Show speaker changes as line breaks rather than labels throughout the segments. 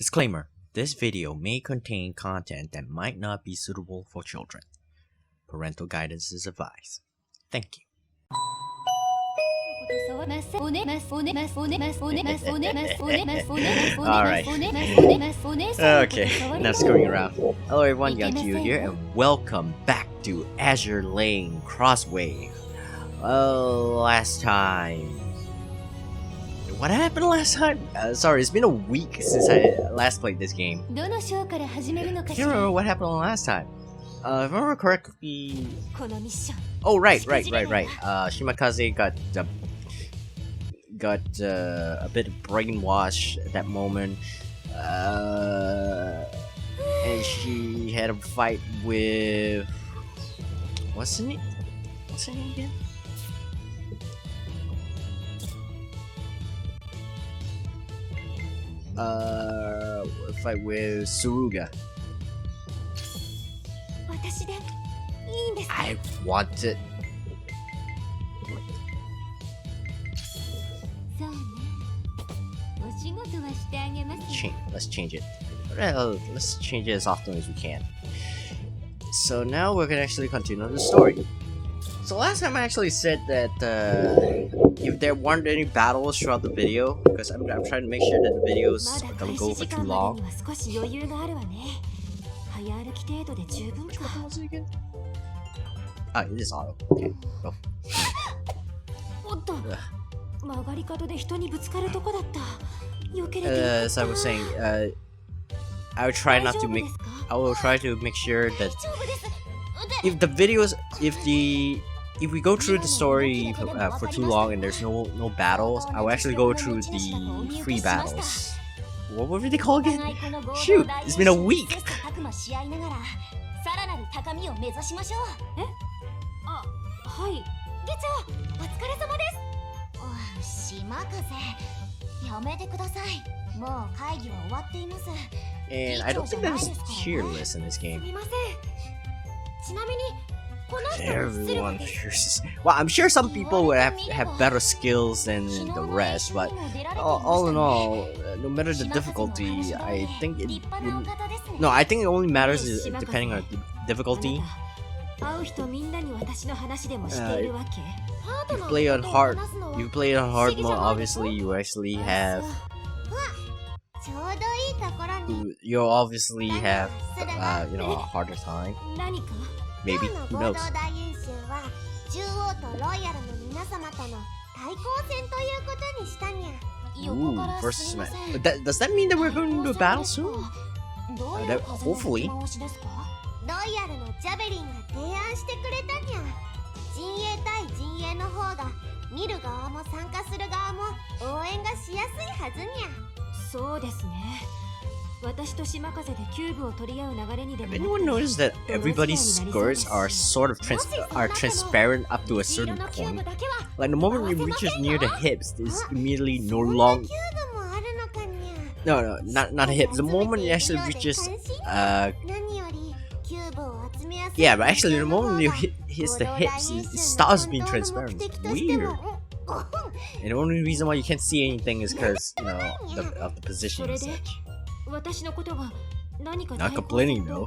Disclaimer: this video may contain content that might not be suitable for children. Parental guidance is advised. Thank you. Alright. Okay, enough screwing around. Hello everyone, Young2 here, and welcome back to Azur Lane Crosswave. Last time... What happened last time? Sorry, it's been a week since I last played this game. I can't remember what happened last time. If I remember correctly... Oh, right. Shimakaze got a bit brainwashed at that moment. And she had a fight with... What's her name again? Fight with Suruga. I want it. Let's change it. Let's change it as often as we can. So now we're gonna actually continue the story. So last time I actually said that if there weren't any battles throughout the video, because I'm trying to make sure that the videos don't go for too long. Which one was it again? Ah, it is auto. Okay, go. So I was saying, I will try to make sure that if the videos, if we go through the story for too long and there's no battles, I will actually go through the free battles. What were they called again? Shoot, it's been a week. And I don't think there's a tier list in this game. Everyone fears. Well, I'm sure some people would have better skills than the rest, but all in all, no matter the difficulty, I think it only matters depending on the difficulty. If you play on hard mode, obviously you'll obviously have a harder time. Maybe, who knows? Ooh, versus match. But does that mean that we're going to do a battle soon? Hopefully. Have anyone noticed that everybody's skirts are sort of transparent up to a certain point? Like the moment it reaches near the hips, it's immediately no longer. No, not the hips. The moment it actually reaches, yeah, but actually the moment it hits the hips, it stops being transparent. It's weird. And the only reason why you can't see anything is because of the position and such. Not complaining though.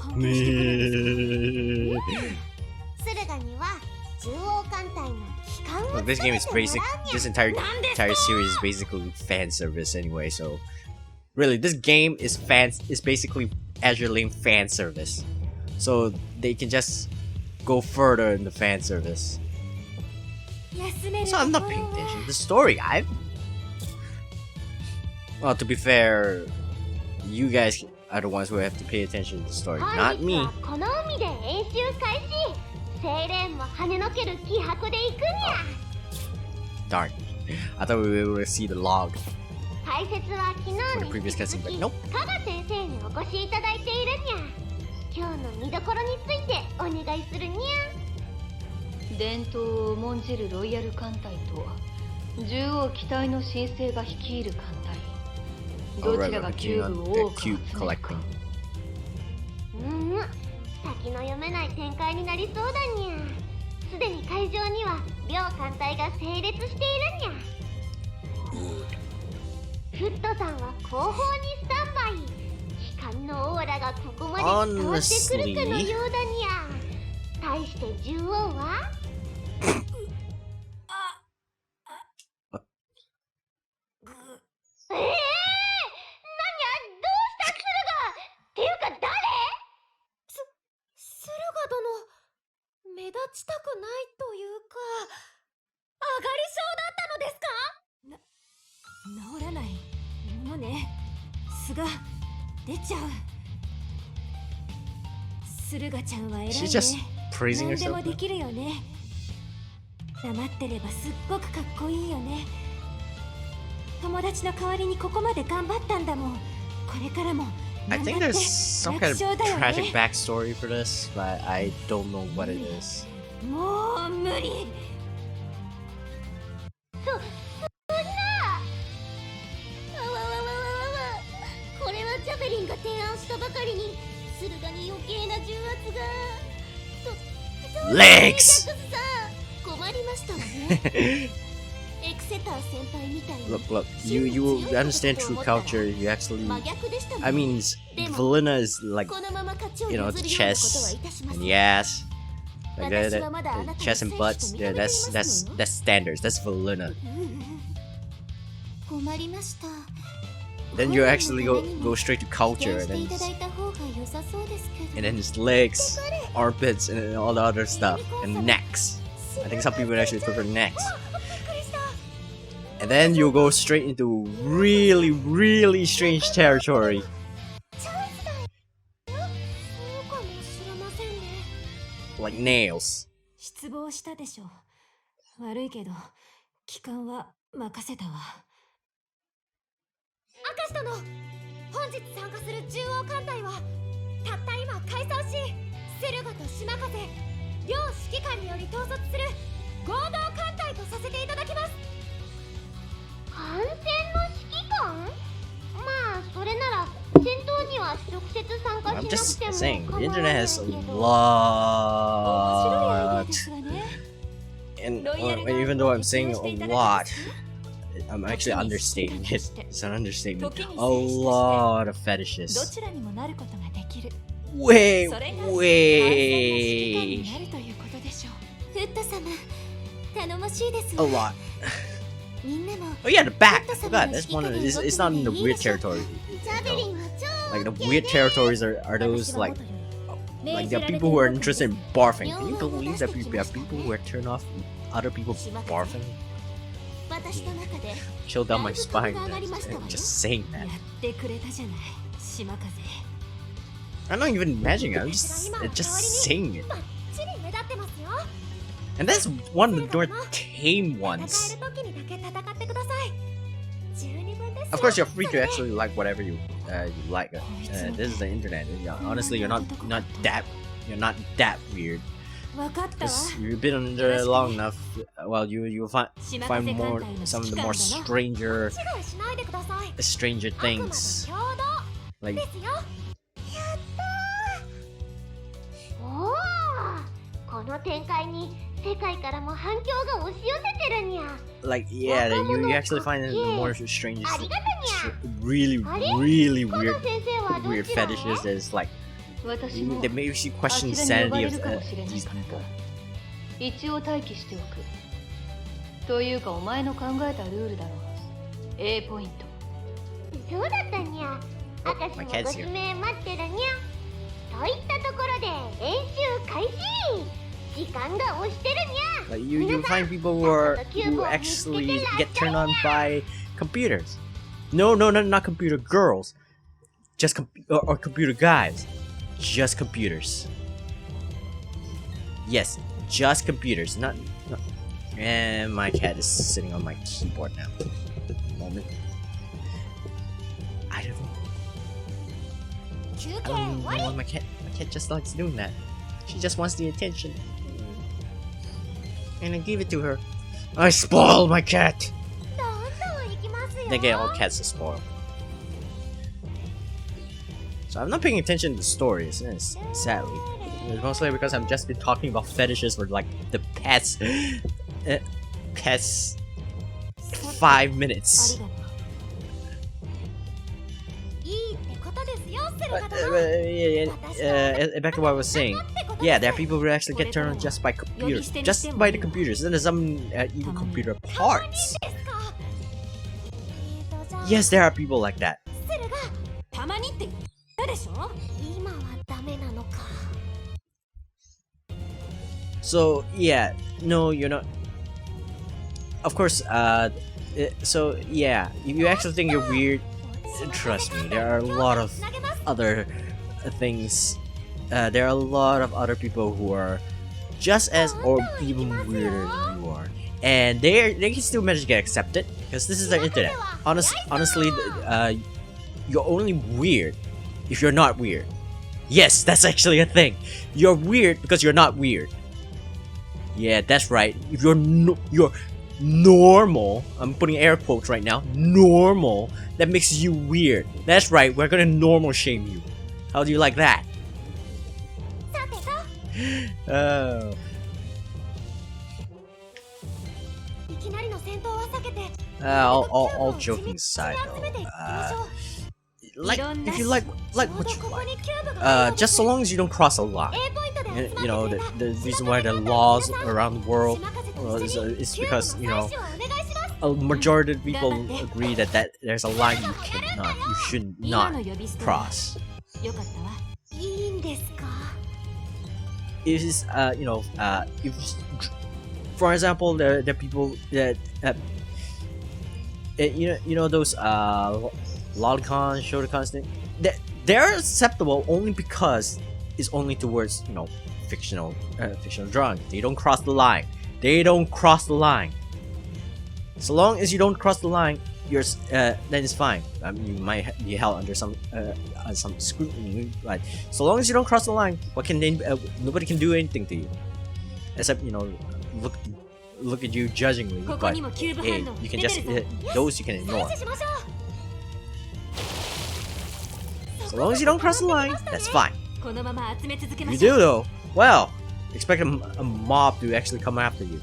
Look, this game is this entire series is basically fan service anyway. So really, this game is basically Azur Lane fan service. So they can just go further in the fan service. So I'm not paying attention to the story. Well, to be fair, you guys are the ones who have to pay attention to the story, not me. Darn. I thought we were able to see the log for the previous cutscene, but nope. Oh, right, we're continuing on the cube collecting.
先の読めない展開になりそうだにゃ。すでに会場には両艦隊が整列しているにゃ。フットさんは後方にスタンバイ。髪のオーラがここまで伝わってくるかのようだにゃ。対して獣王は何や、どうした駿河っていうか誰？
駿河殿、目立ちたくないというか、上がり症だったのですか？治らないものね。素が出ちゃう。駿河ちゃんは偉いね。
She's just praising
何で
herself.
もできるよね。黙ってればすっごくかっこいいよね。友達の代わりにここまで頑張ったんだもん。これからも
I think there's some kind of tragic backstory for this, but I don't know what it is.
もう無理。
そんな。わわわわわわわ。これはジャベリンが提案したばかりに駿河に余計な重圧が。
Legs!
困りましたわね。エクセター先輩みたいに。
Look, you understand true culture. You actually, I mean, Valina is like, you know, the chest and the ass, like the chest and butts. Yeah, that's standards. That's Valina.
困りました。
Then you actually go straight to culture, and then his legs, armpits, and all the other stuff, and necks. I think some people actually prefer necks. And then you go straight into really, really strange territory. Like nails.
失望したでしょ。悪いけど、帰還は任せたわ。明石殿、本日参加する獣王艦隊はたった今改装し、駿河と島風両指揮官により統率する合同艦隊とさせていただきます。
艦船の指揮官？まあそれなら戦闘には直接参加
I'm
しな
just
くても
saying, the
構わ
internet
ない
has a
けど。
lot. And even though I'm saying a lot, I'm actually understating it. It's an understatement. A lot of
ど
fetishes.
ちらにもなることができる。
Wait,
それが
wait.
艦船の指揮官になるということでしょう。
フット様、頼もしいです
A
わ。
lot.
みんなも
Oh yeah, the back. I forgot. That's one of the, it's not in the weird territory.
ジャベリ
You
ンは超
know. Like the weird territories are those like there are people who are interested in barfing. Can you believe that there are people who are turned off other people barfing?
私の中で
Chill down my spine. Just saying that.
やってくれたじゃない、島風。
I'm not even imagining it. I'm just saying it.
バッチリ目立ってますよ。
And that's one of the more tame
戦
ones.
える時にだけ戦ってください。十二分ですよ。
Of course, you're free to actually like whatever you like. This is the internet. Honestly, you're not that weird.
わかったわ。
Because you've been on the internet long enough. Well, you'll find more some of the more
勘違いしないでください。
stranger
あくまで
things.
共同
Like
ですよ。やったー。おお、この展開に世界からも反響が押し寄せてるにゃ。
yeah, you actually find the more strangest,
ありがとにゃ。
really
あれ？
really
こ
weird
の先生はど
weird
ちらへ？
fetishes that is like
私も
they makes you
あ
question
ちらに呼ば
sanity
れ
of
るかもしれない
these
から
people.
一応待機しておく。というかお前の考えたルールだろう。A ポイント。
そうだったにゃ。明石もご指名待ってるにゃ。といったところで練習開始。時間が押してるにゃ。
Like you find people who actually get turned on by computers. No, not computer girls. Just or computer guys. Just computers. Yes, just computers. Not. And my cat is sitting on my keyboard now. Moment. I don't know why my cat just likes doing that. She just wants the attention. And I give it to her. I spoiled my cat.
どんどん行きますよ。
They get all cats to spoil. So I'm not paying attention to the stories, sadly. It's mostly because I've just been talking about fetishes for like the past 5 minutes.
いいってこ
back to what I was saying. Yeah, there are people who actually get turned on just by computers. Just by the computers. And there's some even computer parts. Yes, there are people like that. So, yeah. No, you're not. Of course, so, yeah. If you actually think you're weird, trust me, there are a lot of other things. There are a lot of other people who are just as or even weirder than you are, and they can still manage to get accepted because this is the internet. Honestly, you're only weird if you're not weird. Yes, that's actually a thing. You're weird because you're not weird. Yeah, that's right. If you're normal, I'm putting air quotes right now. Normal, that makes you weird. That's right. We're gonna normal shame you. How do you like that? All joking aside though, like if you like what you like, just so long as you don't cross a line. You know, the reason why the laws around the world is because, you know, a majority of people agree that there's a line you should not cross. It is, you know, if, for example, there are people that, you know those lolicons, shotacons, they're acceptable only because it's only towards, you know, fictional drawing. They don't cross the line. They don't cross the line. So long as you don't cross the line, you're then it's fine. You might be held under some scrutiny, but so long as you don't cross the line, what can they? Nobody can do anything to you, except, you know, look at you judgingly. But hey, you can just those you can ignore. So long as you don't cross the line, that's fine. If you do though, well, expect a mob to actually come after you.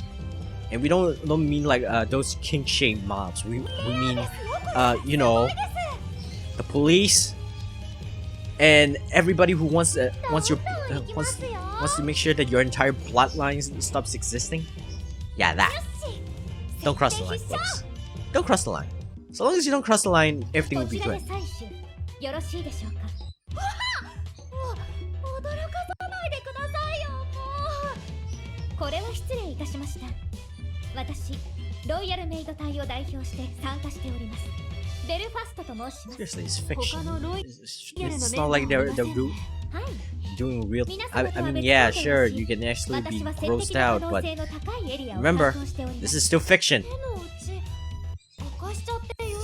And we don't mean like those kink shame mobs. We mean you know, the police and everybody who wants to make sure that your entire bloodline stops existing. Yeah, that. Don't cross the line, folks. Don't cross the line. So long as you don't cross the line, everything will be good.
私、ロイヤルメイド隊を代表して参加しております。ベルファストと申します。
Seriously, it's fiction. It's not like they're doing real. I mean, yeah, sure, you can actually be grossed out, but remember, this is still fiction.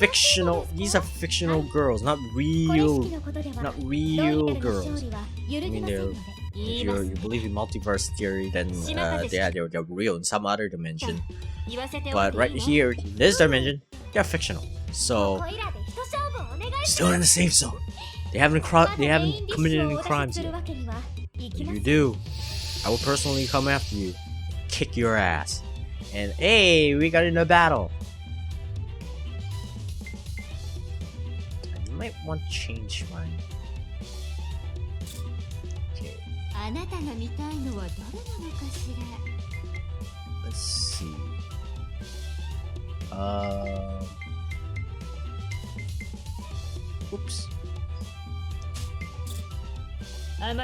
Fictional. These are fictional girls, not real girls. I mean, if you believe in multiverse theory, then yeah, they're real in some other dimension. But right here, in this dimension, they're fictional. So still in the safe zone. They haven't committed any crimes yet. If you do, I will personally come after you, kick your ass, and hey, we got in a battle. I might want to change mine. Let's see. Oops. Okay,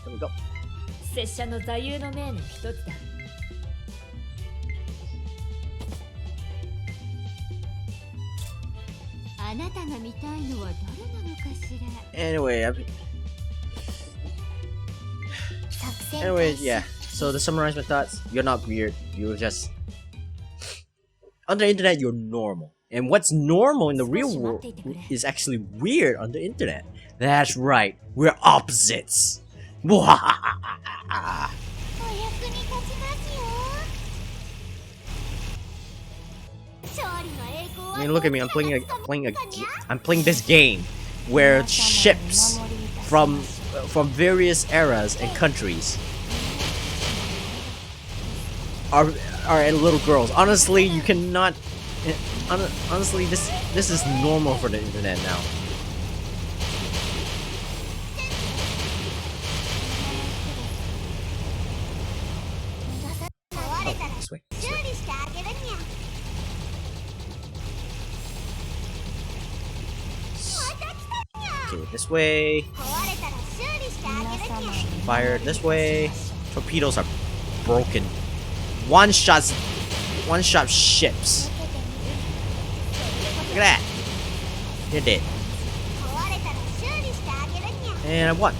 there we go. 拙者の座右の銘の一つだ。あなたが見たいのは誰なのかしら。Anyway, yeah. So to summarize my thoughts, you're not weird. You're just on the internet. You're normal, and what's normal in the real world is actually weird on the internet. That's right. We're opposites. I mean, look at me. I'm playing this game where ships from various eras and countries are little girls. Honestly, you cannot. Honestly, this is normal for the internet now. Okay, this way.
壊れたら修理してあげるにゃ
Fire this way. Torpedoes are broken. One shot ships. Look at that. You're dead.
壊れたら修理してあげるにゃ
And I won.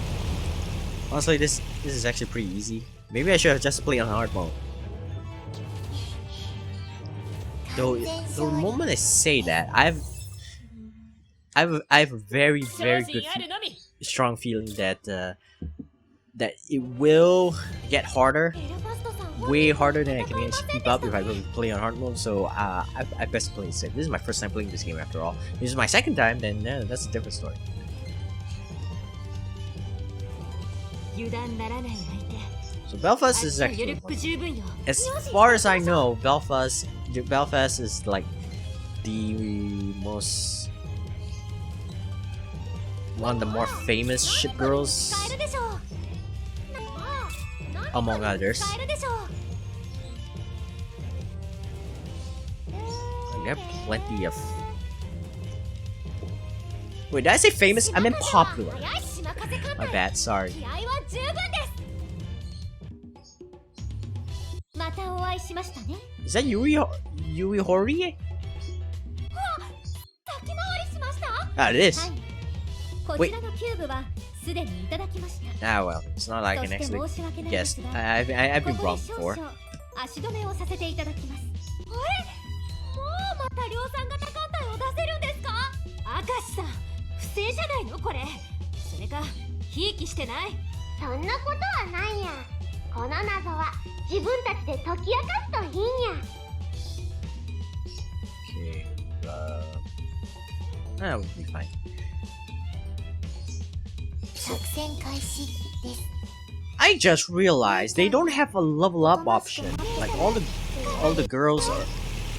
Honestly, this is actually pretty easy. Maybe I should have just played on hard mode. Though the moment I say that, I have a very good strong feeling that that it will get harder,
エルファストさん
way harder than I can actually keep up if I really play on hard mode. So I best play it safe. This is my first time playing this game after all. If this is my second time, then that's a different story.
油断ならない相手
So Belfast is
あっちは
actually,
ゆるっく十分よ
as far as I know, Belfast is like the most one of the more famous ship girls
使えるでしょうまあ
among others.
使えるでしょう
Like, there are plenty of. Wait, did I say famous? I meant popular.
早い島風艦
My
隊
bad. Sorry.
気合は十分ですまたお会いしましたね
Is that Yui Horie?
先回りしました
Ah, it is.
はいこちらのキューブはすでにいただきました
Ah, well, it's not like I can
そして
actually
申し訳ないで
guess.
すが
I've been
こ
wrong
こで少
before.
々足止めをさせていただきますあれもうまた量産型艦隊を出せるんですか明石さん不正じゃないのこれそれかひいきしてない
そんなことはないやこの謎は自分たちで解き明かすといいんや
Okay. That would be fine.
作戦開始です
I just realized they don't have a level up option. Like all the girls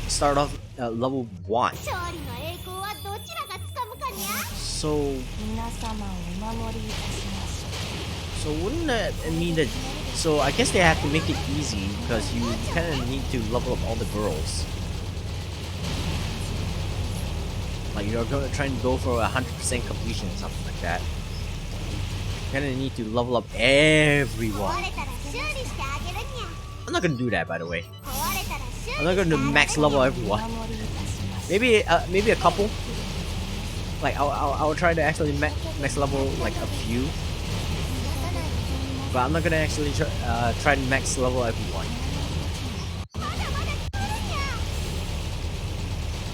start off at level 1.
勝利の栄光はどちらがつかむかにゃ
So
皆様をお守りいたします
so wouldn't that mean that? So I guess they have to make it easy because you kind of need to level up all the girls. Like you're trying to go for 100% completion or something like that. You kind of need to level up everyone.
壊れたら修理してあげるにゃ
I'm not gonna do that, by the way.
壊れたら修理
I'm not gonna max level everyone. Maybe a couple. Like I'll try to actually max level like a few, but I'm not gonna actually try to max level everyone.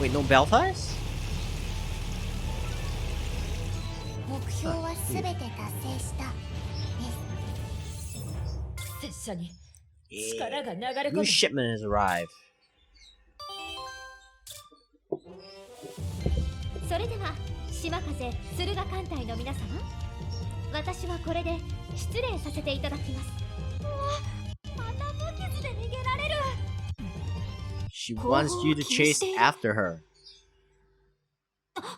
Wait, no Belfast?
目標は全て達成した
拙者に
Yeah.
力が流れ込
New
む
shipment has arrived.
それでは島風駿河艦隊の皆様私はこれで失礼させていただきますまた無傷で逃げられる
She wants you to chase after her.
分かっ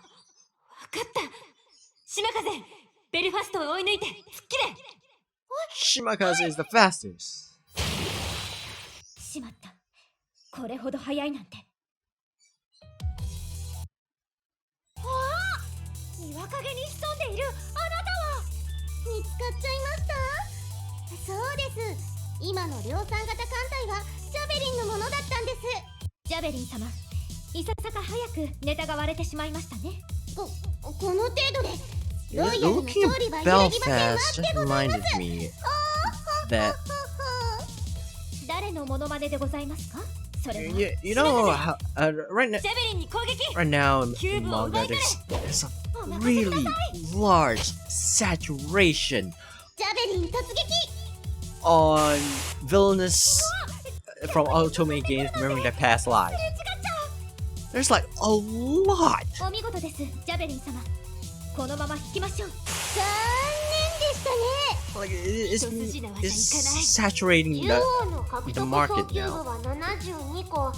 た島風ベルファストを追い抜いて突っ切れ
Shimakaze is the fastest.
しまったこれほど早いなんてああ岩陰に潜んでいるあなたは
見つかっちゃいましたそうです今の量産型艦隊はジャベリンのものだったんです
ジャベリン様いささか早くネタが割れてしまいましたね
この程度で
Yeah,
ロイヤルの
looking
勝利
at
は揺るぎませんわ
Belfast
で
just
ございま
reminded
す
me that
誰のモノマネでございますかそれは
you know how, right now
ジャベリンに攻撃
right now in
Cube
manga
over
there's a really large saturation
ジャベリン突撃
on villainous from Otome games remembering their past lives.
違っちゃ
There's like a lot.
うお見事ですジャベリン様このまま引きましょう
残念でしたね
Like
It's
saturating
竜
the
王の獲
the
得
market
総キュー
now.
ブは72個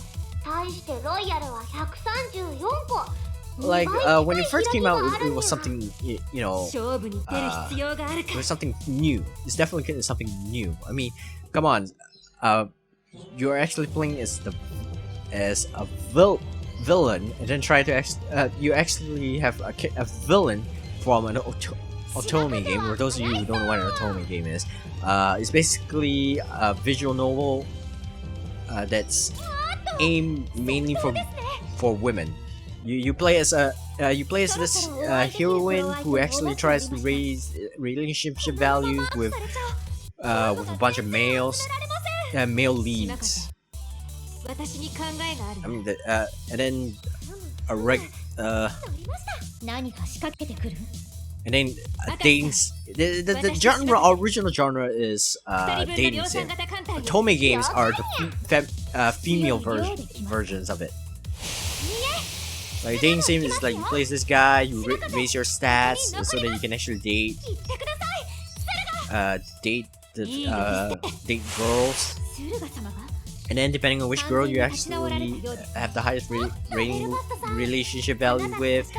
対してロイヤルは134個
Like
2倍
when it first came out,
近い
it was
開きがあるにゃ
something you know.
勝負に出る必要があるか
It was something new. It's definitely something new. I mean, come on. You're actually playing as a villain, and then try to you actually have a villain from an otome game. For those of you who don't know what an otome game is, it's basically a visual novel that's aimed mainly for women. You play as this heroine who actually tries to raise relationship values with a bunch of male leads. I mean, and then dating. The genre, original genre is dating sim. Otome games are the female versions of it. Like dating sim is like you play as this guy, you raise your stats so that you can actually date girls, and then depending on which girl you actually have the highest rating relationship value with,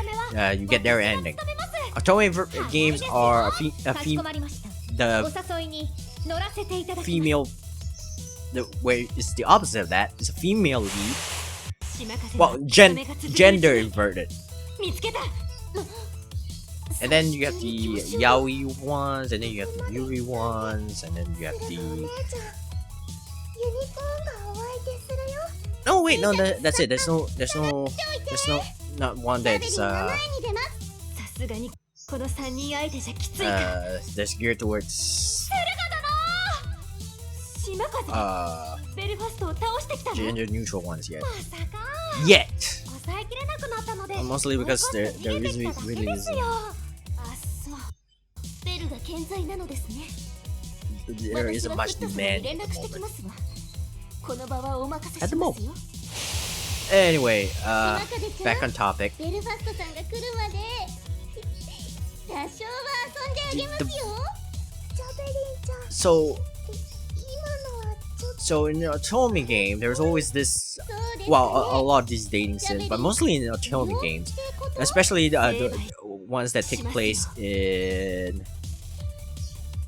you get their ending. Otome games are the female. Where it's the opposite of that. It's a female lead. Well, gender inverted. And then you have the yaoi ones, and then you have the yuri ones, and then you have the. No, wait, no, that's it. There's not one that's that's geared towards gender neutral ones yet. Mostly because there really isn't. There isn't much demand at the moment. Anyway, back on topic. So in the otome game, there's always this. Well, a lot of these dating sims, but mostly in the otome games, especially the ones that take place in.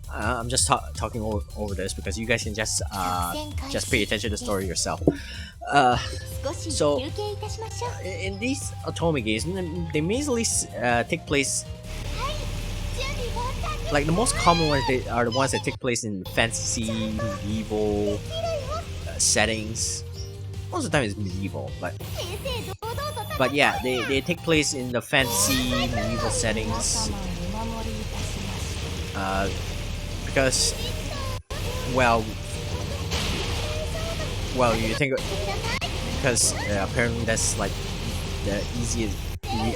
I'm just talking over this because you guys can just pay attention to the story yourself. So in these otome games, they mainly take place. Like the most common ones are the ones that take place in fantasy, medieval settings. Most of the time it's medieval, but yeah, they take place in the fantasy, medieval settings. Because, well, you think because apparently that's like the easiest.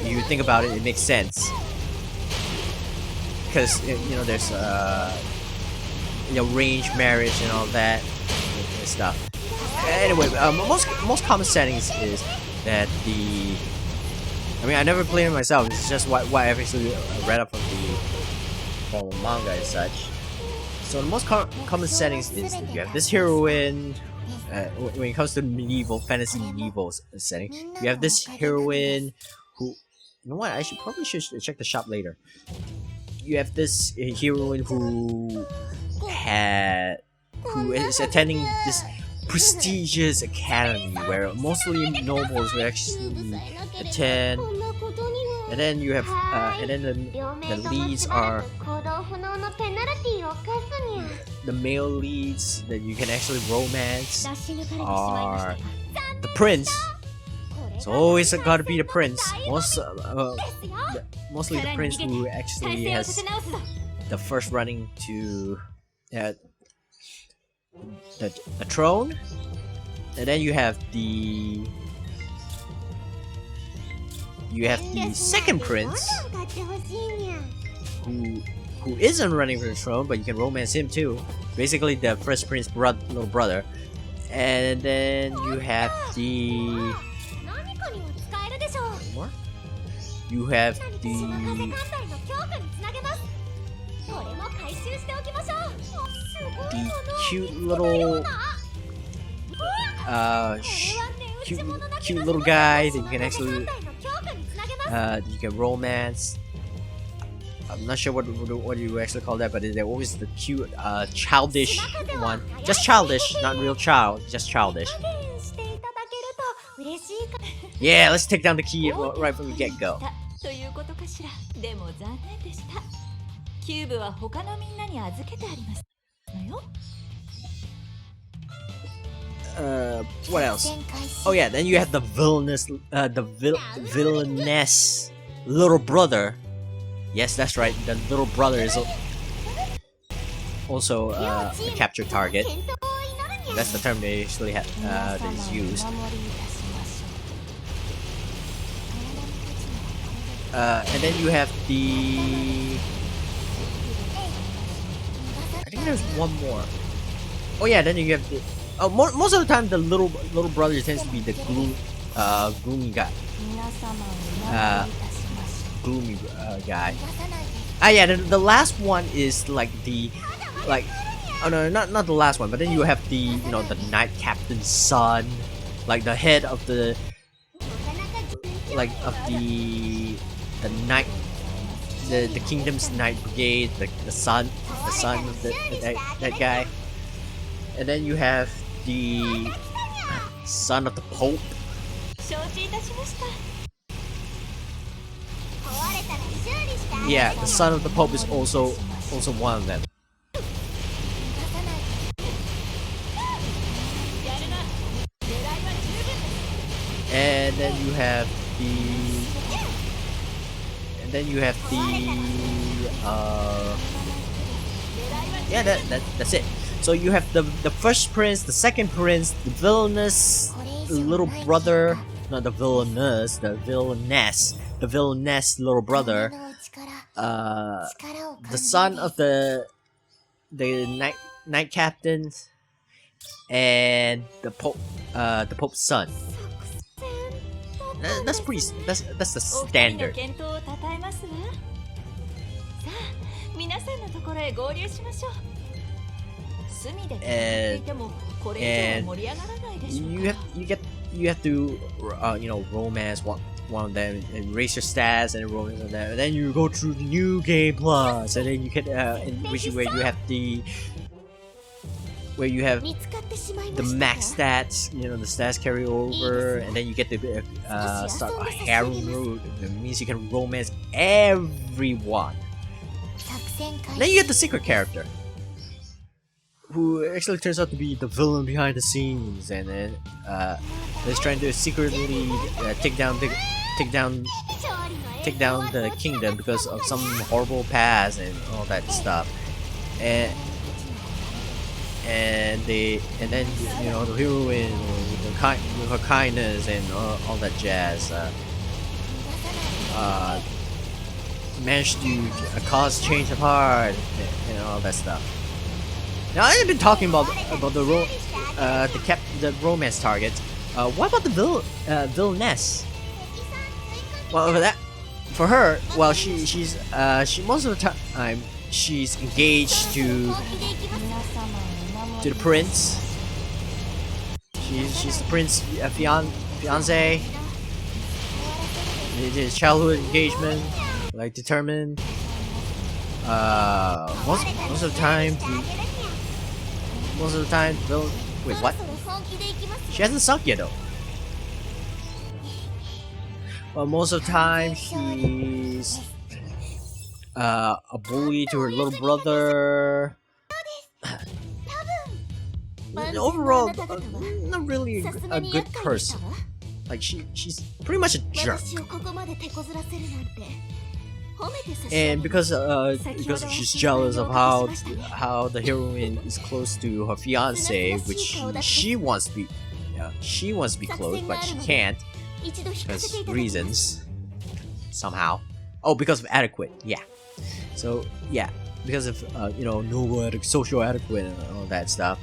You think about it, it makes sense. Because there's arranged marriage and all that and stuff. Anyway, most common settings is that the. I mean, I never played it myself. It's just what I've actually read up from manga and such. So the most common settings is that you have this heroine. When it comes to medieval setting, you have this heroine who. You know what? I probably should check the shop later. You have this heroine who is attending this prestigious academy where mostly nobles will actually attend, and then you have and then the leads are the male leads that you can actually romance are the prince. It's always gotta be the prince. Mostly the prince who actually has the first running to the throne, and then you have the second prince who isn't running for the throne, but you can romance him too. Basically, the first prince's little brother, and then you have the. You have the cute little cute little guy that you can actually you can romance. I'm not sure what you actually call that, but they're always the cute childish one. Just childish, not real child, just childish. Yeah, let's take down the key right from the get-go.
ということかしら。でも残念でした。キューブは他のみんなに預けてありますのよ。
What else? Oh yeah, then you have the villainous, villainess little brother. Yes, that's right. The little brother is also a capture target. That's the term they usually that is used. And then you have the. I think there's one more. Oh yeah, then you have the. Oh, most of the time the little brother tends to be the gloomy guy. Gloomy guy. Ah yeah, the last one is like the oh no, not the last one, but then you have the the Knight Captain's son, like the head of the knight, the kingdom's knight brigade, the son of that guy, and then you have the son of the Pope. Yeah, the son of the Pope is also one of them. And then you have yeah, that's it. So you have the first prince, the second prince, the villainous little brother, not the villainous, the villainess little brother, the son of the knight captain, and the Pope's son. That's the standard. And you have to romance one of them and raise your stats and romance on them, and then you go through the new game plus, and then you can where you have the max stats, the stats carry over, and then you get to start a harem route. It means you can romance everyone. Then you get the secret character, who actually turns out to be the villain behind the scenes, and then is trying to secretly take down the kingdom because of some horrible past and all that stuff. And then the heroine with her kindness and all that jazz managed to cause change of heart and all that stuff. Now I've been talking about the romance targets. What about the villainess? Well, for her, well, she's most of the time she's engaged to the prince. She's the prince fiance. His childhood engagement, like determined. Most of the time. Wait, what? She hasn't sunk yet though. Well, most of the time she's a bully to her little brother. Overall, not really a good person. Like she's pretty much a jerk. And because she's jealous of how the heroine is close to her fiance, which she wants to be close, but she can't because reasons somehow. Oh, because of adequate, yeah. So yeah, because of noble, social adequate and all that stuff.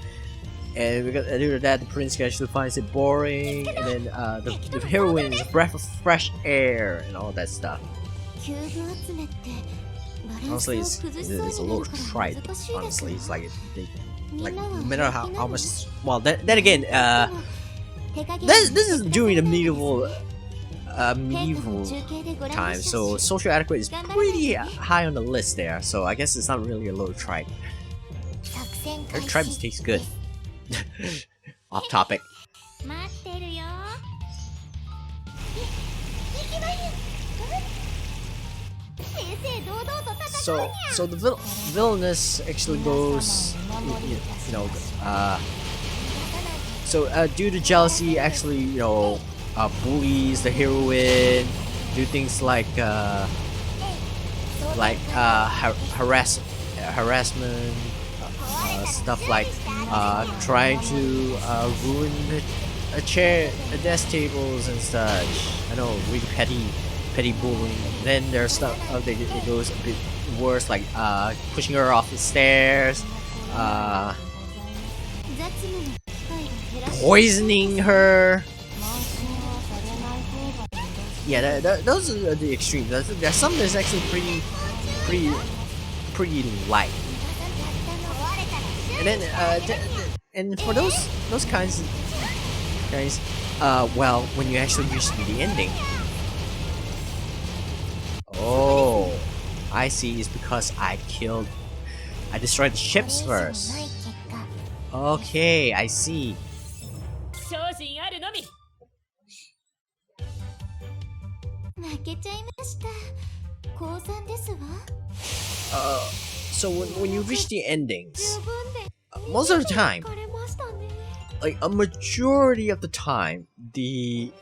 And because due to that, the prince actually finds it boring, and then the heroine is a breath of fresh air and all that stuff. Honestly, it's a little trite. Honestly, it's like no matter how much. Well, then again, this is during the medieval time, so social adequate is pretty high on the list there. So I guess it's not really a little trite. Her tribes tastes good. Off topic. so the villainess actually goes, you know, due to jealousy, actually, bullies the heroine, do things like harassment, stuff like trying to ruin a desk tables and such. I know, really petty bullying. Then there's stuff it goes a bit worse, like pushing her off the stairs, poisoning her. Yeah, those are the extremes. There's some that's actually pretty light. And then and for those kinds, well, when you actually reach the ending, oh, I see. It's because I destroyed the ships first. Okay, I see. So when you reach the endings, most of the time, like a majority of the time, the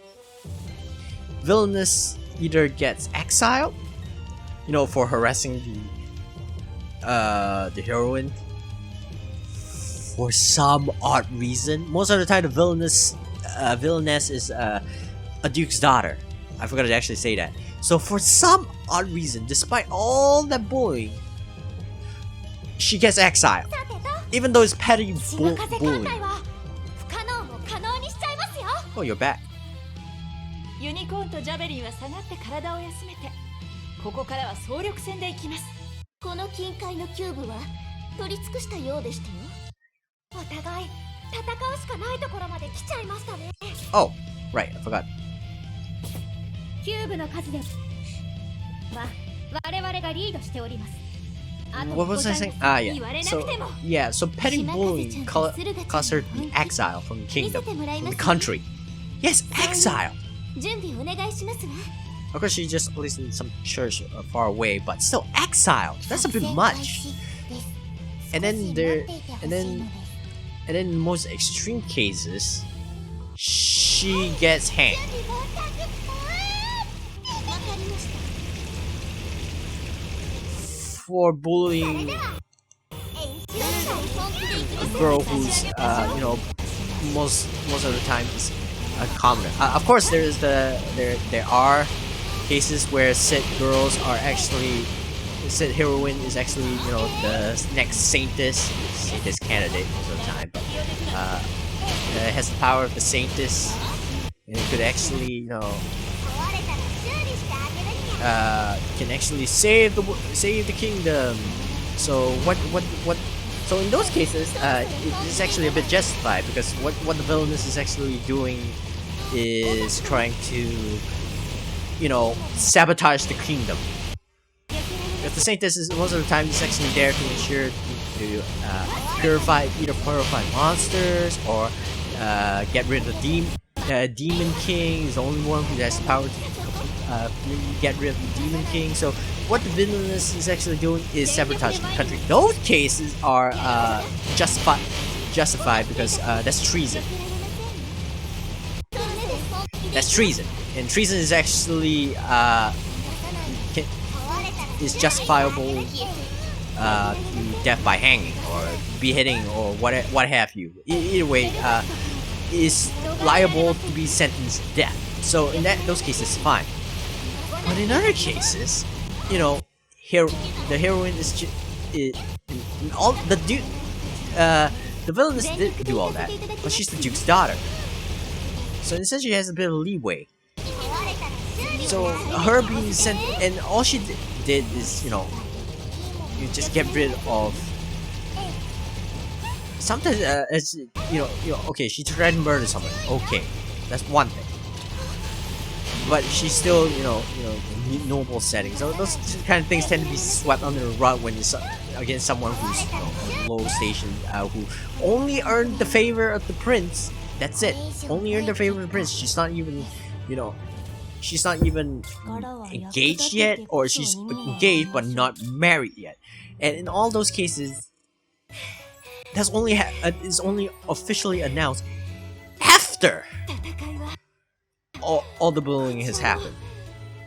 villainess either gets exiled, for harassing the heroine for some odd reason. Most of the time, the villainess is a duke's daughter. I forgot to actually say that. So for some odd reason, despite all that bullying, she gets exiled, even though it's petty bullying. Oh, you're back.
ユニコーンとジャベリンは下がって体を休めて、ここからは総力戦で行きます。この近海のキューブは取り尽くしたようでしたよ。お互い戦うしかないところまで来ちゃいましたね。
Oh, right, I forgot.
キューブの数で、我々がリードしております。
What was I saying? Yeah. So petty bullying caused her to be exiled from the kingdom, from the country. Yes, exile. Of course, she just lives in some church far away, but still exiled. That's a bit much. And then in most extreme cases, she gets hanged. For bullying a girl who's most of the time is a commoner. Of course, there are cases where said heroine is actually the next saintess candidate most of the time, but it has the power of the saintess, and it could actually can actually save the kingdom. So so in those cases, it is actually a bit justified, because what the villainess is actually doing is trying to sabotage the kingdom. Because the saintess is most of the time is actually there to ensure to purify monsters, or get rid of the demon king. Is the only one who has the power to get rid of the demon king. So what the villainess is actually doing is sabotaging the country. Those cases are justified because that's treason. That's treason, and treason is actually is justifiable to death by hanging or beheading or what have you. Either way, is liable to be sentenced to death. So in those cases, fine. But in other cases, the heroine is all the dude. The villainess didn't do all that, but she's the duke's daughter. So in a sense, she has a bit of leeway. So her being sent, and all she did is, you just get rid of. Sometimes, it's okay, she tried to murder someone. Okay, that's one thing. But she's still, noble setting. So those kind of things tend to be swept under the rug when it's against someone who's low station, who only earned the favor of the prince. That's it. Only earned the favor of the prince. She's not even, she's not even engaged yet, or she's engaged but not married yet. And in all those cases, that's only is only officially announced after all the bullying has happened.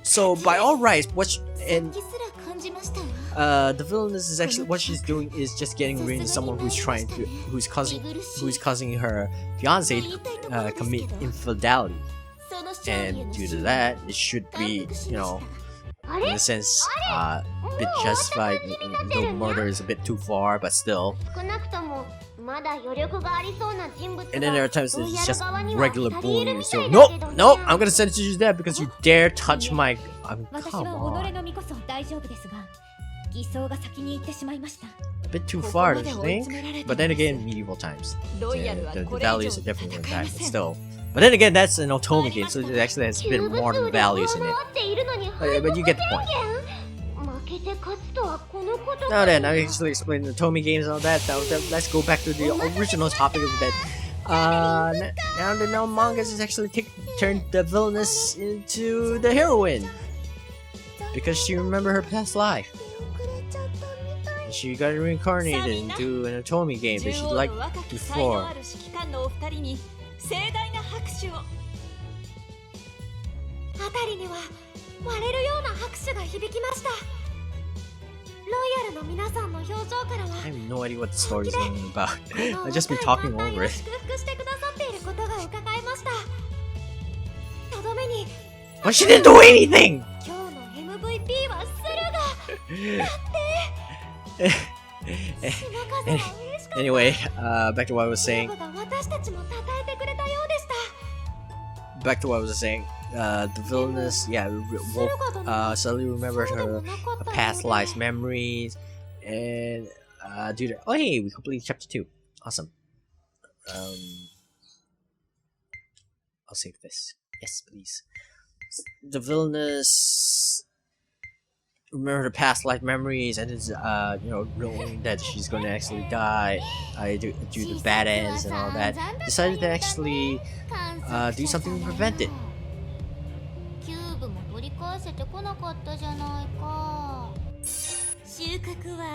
So by all rights, the villainess is actually what she's doing is just getting rid of someone who's causing her fiance commit infidelity, and due to that, it should be, you know, in a sense, a bit justified. The murder is a bit too far, but still. And then there are times that it's just regular bullying. So nope, I'm gonna send you to that because you dare touch my. Come on. A bit too far, don't you think? But then again, medieval times. The values are different than that, but still. But then again, that's an Otome game, so it actually has a bit modern values in it. But you get the point. Now then, I actually explained the Otome games and all that. Now let's go back to the original topic of that. Now manga has actually turned the villainess into the heroine. Because she remembered her past life. She got reincarnated into an Otome game that she liked before.
辺りには割れるような拍手が響きました。ロイヤルの皆さんの表情からは
I have no idea what the story is even about. I've just been talking over it.
祝福してくださっていることが伺いました。とどめに
But she didn't do anything!
今日の MVP はスルガだって
Anyway, back to what I was saying. Back to what I was saying. The villainess, suddenly remembered her past life's memories, and dude, oh hey, we completed chapter 2. Awesome. I'll save this. Yes, please. The villainess remember her past life memories, and is realizing that she's going to actually die due to bad ends and all that. Decided to actually do something to prevent it.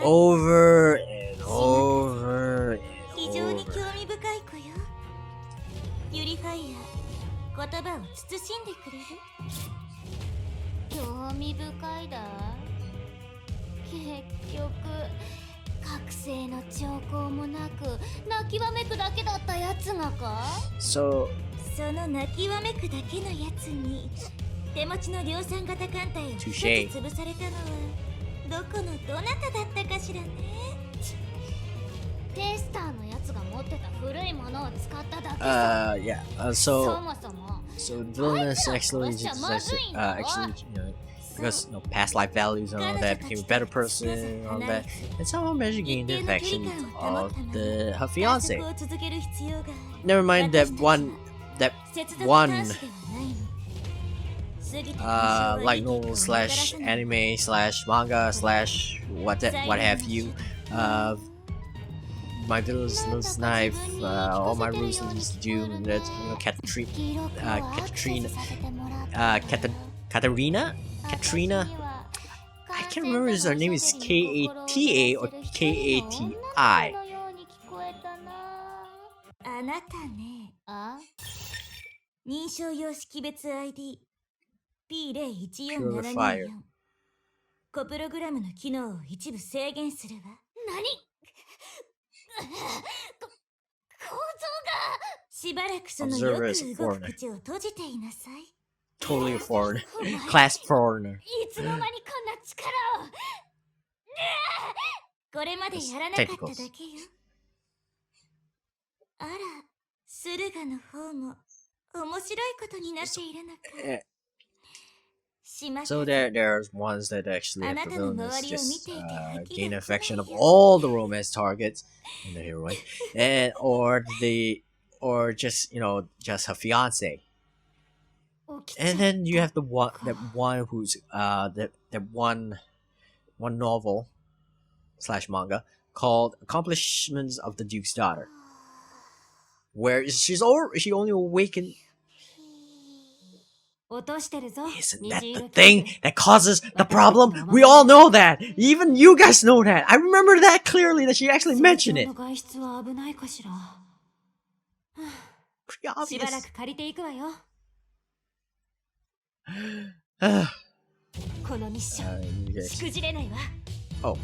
Over and over and over.
興味深いだ。結局覚醒の兆候もなく泣きわめくだけだったやつがか。
そ
の泣きわめくだけのやつに手持ちの量産型艦隊を一つ潰されたのはどこのどなただったかしらね。テスターのやつが持ってた古いものを使っただけ。そもそも。
So villainess actually because past life values and all that, became a better person and all that, and somehow managed to gain the affection of her fiance. Never mind that one light novel slash anime slash manga slash what have you. My villainous knife, all my rules leads to doom, and that's Katarina. I can't remember if her name is Kata or Kati.
あなたね。認証用識別 ID P014724 コプログラムの機能を一部制限するわ。何？構造がしばらくそのよく動く口を閉じていなさい。
Totally a foreigner. Class foreigner.
いつの間にこんな力を。これまでやらなかっただけよ。あら、スルガの方も面白いことになっているのか。
So there's ones that actually have the villainess just gain affection of all the romance targets in the heroine, and or just just her fiance. And then you have the one who's that one novel / manga called Accomplishments of the Duke's Daughter, where she only awakened Isn't that the thing that causes the problem? We all know that. Even you guys know that. I remember that clearly, that she actually mentioned it. Pretty
しばら
obvious.
く借りていくわよ。
Uh,
このミッショ
you
ン、
guys.
しくじれないわ。
Oh,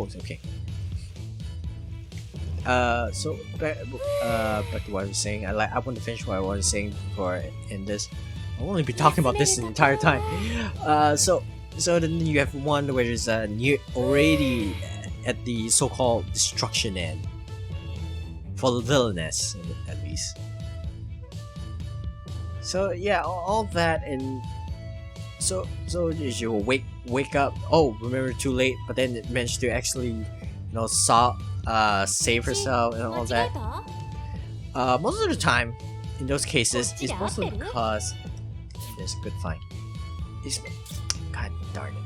it's okay. So back to what I was saying. I want to finish what I was saying before I end this. I'll only be talking about this the entire time. So then you have one where there's near already at the so-called destruction end for the villainess, at least. So yeah, all that, and so as you wake up. Oh, remember, too late. But then it managed to actually, save herself and all that. Most of the time, in those cases, it's mostly because there's a good fight. God darn it.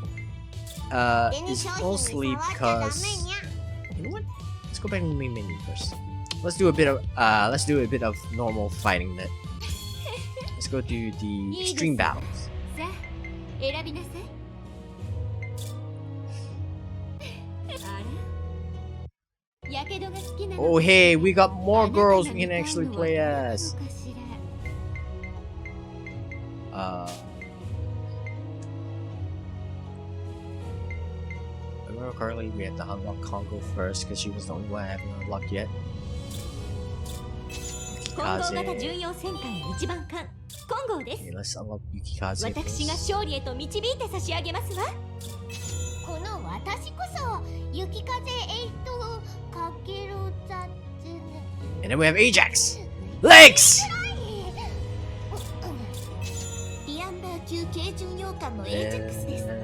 It's mostly because, you know what? Let's go back to the main menu first. Let's do a bit of normal fighting then. Let's go to the extreme battles.
さあ、選びなさい。あれ？やけどが好きなの？
Oh hey, we got more girls we can actually play as. If I remember correctly, we have to unlock Congo first because she was the only one I haven't unlocked yet.
混合型巡洋戦艦一番艦混合です。
Okay, let's unlock Yukikaze
私が
first.
勝利へと導いて差し上げますわ。
この私こそ雪風8かける雑
And then we have Ajax! Legs!
リアンダー級軽巡洋艦のエイジェックスです。
And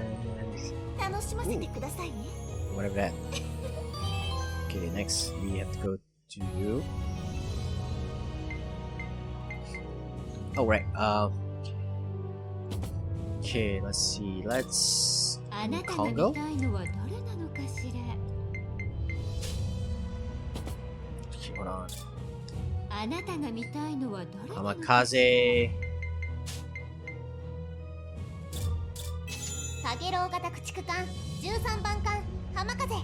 楽しませてくださいね。
whatever that. Okay, next we have to go to. Oh right. Okay, let's see. Let's
あなたが
Congo.
見たいのは誰なのかしら。
Okay, hold on.
あなたが見たいのは誰なのか。
Kamikaze.
かげろう型駆逐艦13番艦浜風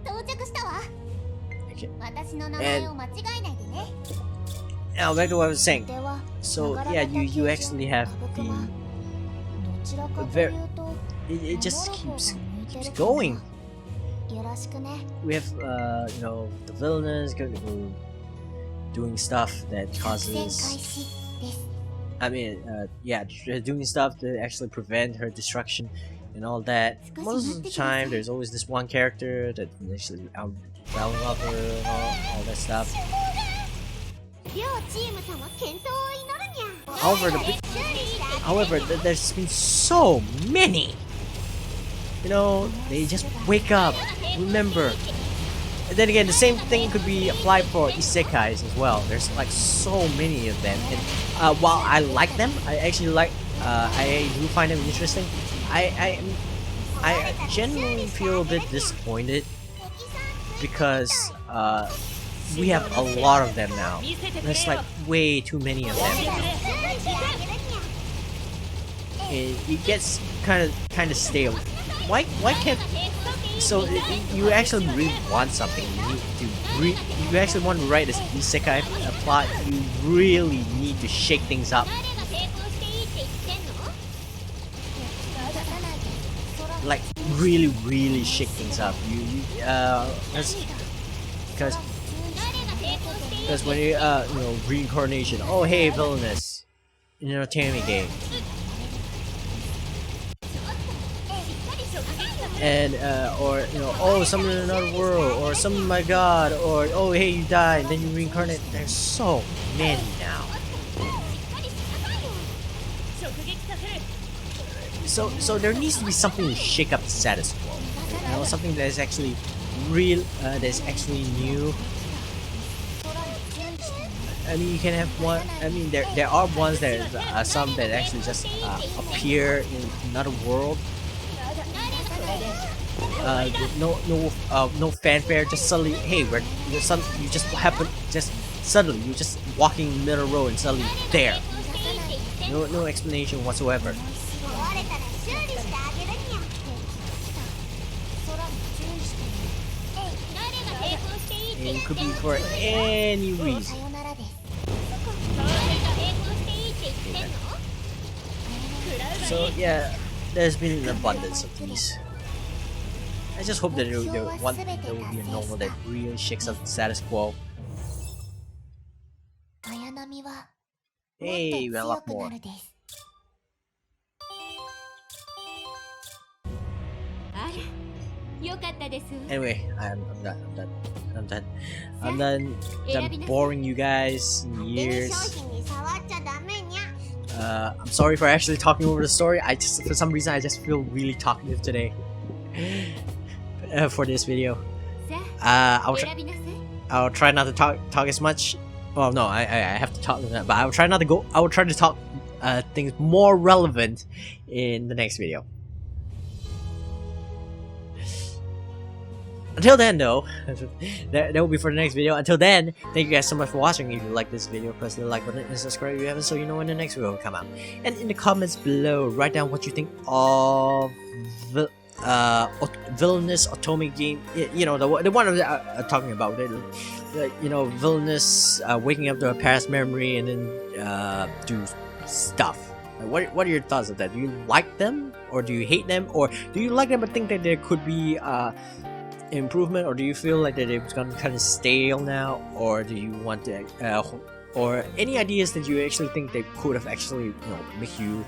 到着したわ。
Okay.
私の名前を間違えないでね。
Now back to what I was saying.
では
So yeah, you actually have the
どちらかというと
it just keeps going.
よろしくね。
We have the villains doing stuff that
作戦開
causes.
始です。
I mean, yeah, doing stuff to actually prevent her destruction and all that. Most of the time, there's always this one character that can actually battle up her and all that stuff.
両チームとも健闘を祈るにゃ。
However, there's been so many. They just wake up, remember. And then again, the same thing could be applied for isekais as well. There's like so many of them, and while I like them, I actually I do find them interesting. I genuinely feel a bit disappointed because we have a lot of them now. There's like way too many of them. It gets kind of stale. Why can't? So you actually really want something. You actually want to write this isekai plot. You really need to shake things up. Like really shake things up. Because when you reincarnation. Oh hey, villainous. In an entertainment game. And oh, someone in another world, or someone, my god, or oh hey, you died, then you reincarnate. There's so many now. So there needs to be something to shake up the status quo. Something that is actually real, that's actually new. I mean, you can have one. I mean, there are ones that some that actually just appear in another world. No fanfare. Just suddenly, hey, you just happen. Just suddenly, you're just walking in the middle road and suddenly there. No explanation whatsoever.
壊れたら修理してあげるにゃ。
空に注意して
誰が並行していいって
It
言っ
could
てん
be
の？
for any
さ
reason.
よならです。
誰が並行していいって言ってんの？
So yeah, there's been an abundance of these. I just hope that there will be a novel that really shakes up the status quo.
綾波はもっと
Hey, we
強
unlock
くな
more.
るです。
あら、よかったです。
Anyway, I'm done boring you guys in
勝手に
years.
商品に触っちゃダメにゃ。
I'm sorry for actually talking over the story. For some reason I just feel really talkative today for this video.
さ
I'll
あ、
try,
選びなさい。
I'll try not to talk as much. Well, no, I have to talk, but I will try to talk things more relevant in the next video. Until then, though, that will be for the next video. Until then, thank you guys so much for watching. If you like this video, press the like button and subscribe if you haven't, so you know when the next video will come out. And in the comments below, write down what you think of the villainous Otome game. You know, the one I'm talking about. You know, villainous waking up to a past memory and then do stuff. What are your thoughts of that? Do you like them, or do you hate them, or do you like them but think that there could be improvement, or do you feel like that it's gone kind of stale now, or do you want to or any ideas that you actually think they could have actually, you know, make you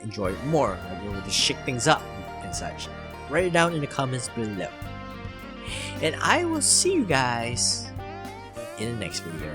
enjoy it more, like, you know, to shake things up and such? Write it down in the comments below, and I will see you guys in the next video.